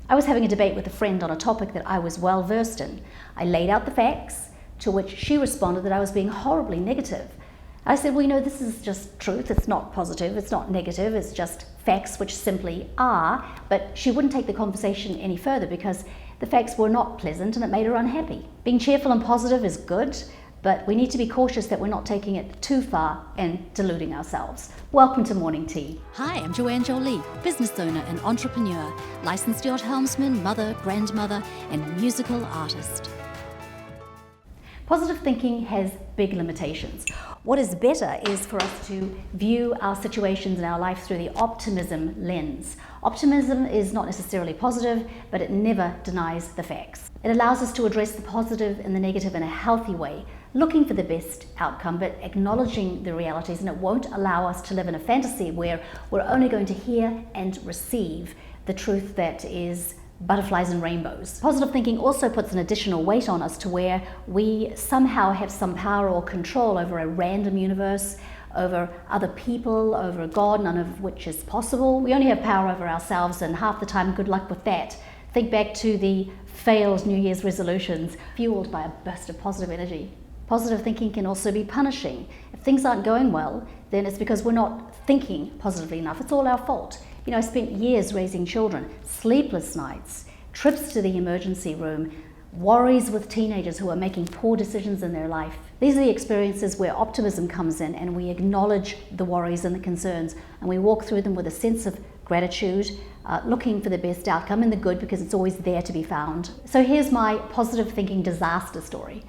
I was having a debate with a friend on a topic that I was well versed in. I laid out the facts, to which she responded that I was being horribly negative. I said, well, you know, this is just truth. It's not positive, it's not negative, it's just facts which simply are. But she wouldn't take the conversation any further because the facts were not pleasant and it made her unhappy. Being cheerful and positive is good, but we need to be cautious that we're not taking it too far and deluding ourselves. Welcome to Morning Tea. Hi, I'm Joanne Jolie, business owner and entrepreneur, licensed yacht helmsman, mother, grandmother, and musical artist. Positive thinking has big limitations. What is better is for us to view our situations in our life through the optimism lens. Optimism is not necessarily positive, but it never denies the facts. It allows us to address the positive and the negative in a healthy way, looking for the best outcome, but acknowledging the realities, and it won't allow us to live in a fantasy where we're only going to hear and receive the truth that is butterflies and rainbows. Positive thinking also puts an additional weight on us to where we somehow have some power or control over a random universe, over other people, over a God, none of which is possible. We only have power over ourselves, and half the time, good luck with that. Think back to the failed New Year's resolutions fueled by a burst of positive energy. Positive thinking can also be punishing. If things aren't going well, then it's because we're not thinking positively enough. It's all our fault. You know, I spent years raising children, sleepless nights, trips to the emergency room, worries with teenagers who are making poor decisions in their life. These are the experiences where optimism comes in, and we acknowledge the worries and the concerns, and we walk through them with a sense of gratitude, looking for the best outcome and the good, because it's always there to be found. So here's my positive thinking disaster story.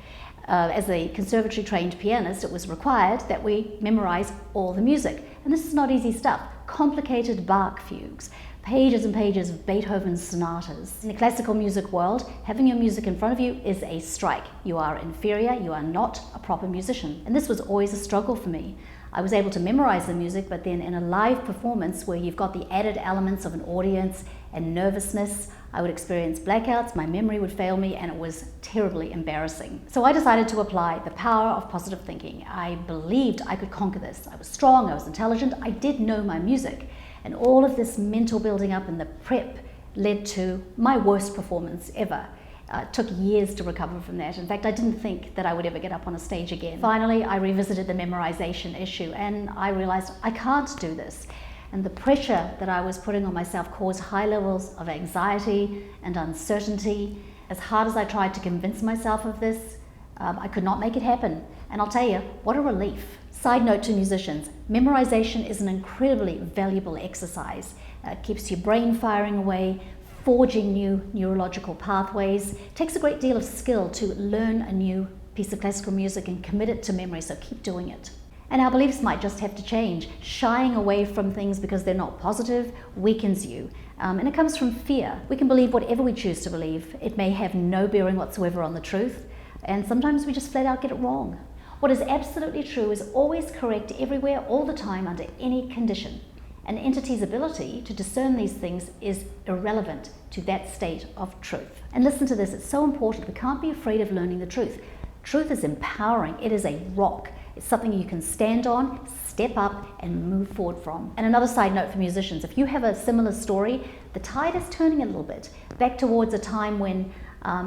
As a conservatory trained pianist, it was required that we memorize all the music. And this is not easy stuff. Complicated Bach fugues, pages and pages of Beethoven's sonatas. In the classical music world, having your music in front of you is a strike. You are inferior, you are not a proper musician. And this was always a struggle for me. I was able to memorize the music, but then in a live performance where you've got the added elements of an audience and nervousness, I would experience blackouts, my memory would fail me, and it was terribly embarrassing. So I decided to apply the power of positive thinking. I believed I could conquer this. I was strong, I was intelligent, I did know my music. And all of this mental building up and the prep led to my worst performance ever. It took years to recover from that. In fact, I didn't think that I would ever get up on a stage again. Finally, I revisited the memorization issue and I realized I can't do this. And the pressure that I was putting on myself caused high levels of anxiety and uncertainty. As hard as I tried to convince myself of this, I could not make it happen. And I'll tell you, what a relief. Side note to musicians, memorization is an incredibly valuable exercise. It keeps your brain firing away, forging new neurological pathways. It takes a great deal of skill to learn a new piece of classical music and commit it to memory, so keep doing it. And our beliefs might just have to change. Shying away from things because they're not positive weakens you. And it comes from fear. We can believe whatever we choose to believe. It may have no bearing whatsoever on the truth, and sometimes we just flat out get it wrong. What is absolutely true is always correct everywhere, all the time, under any condition. An entity's ability to discern these things is irrelevant to that state of truth. And listen to this, it's so important. We can't be afraid of learning the truth. Truth is empowering. It is a rock. It's something you can stand on, step up, and move forward from. And another side note for musicians, if you have a similar story, the tide is turning a little bit back towards a time when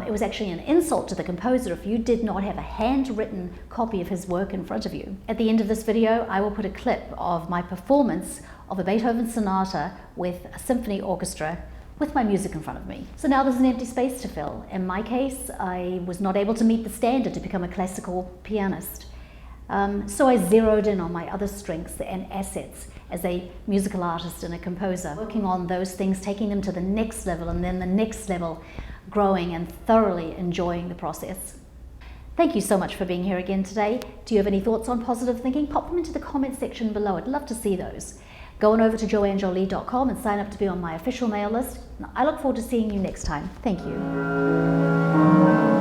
it was actually an insult to the composer if you did not have a handwritten copy of his work in front of you. At the end of this video, I will put a clip of my performance of a Beethoven sonata with a symphony orchestra with my music in front of me. So now there's an empty space to fill. In my case, I was not able to meet the standard to become a classical pianist. So I zeroed in on my other strengths and assets as a musical artist and a composer, working on those things, taking them to the next level and then the next level, growing and thoroughly enjoying the process. Thank you so much for being here again today. Do you have any thoughts on positive thinking? Pop them into the comment section below. I'd love to see those. Go on over to joannejolie.com and sign up to be on my official mail list. I look forward to seeing you next time. Thank you.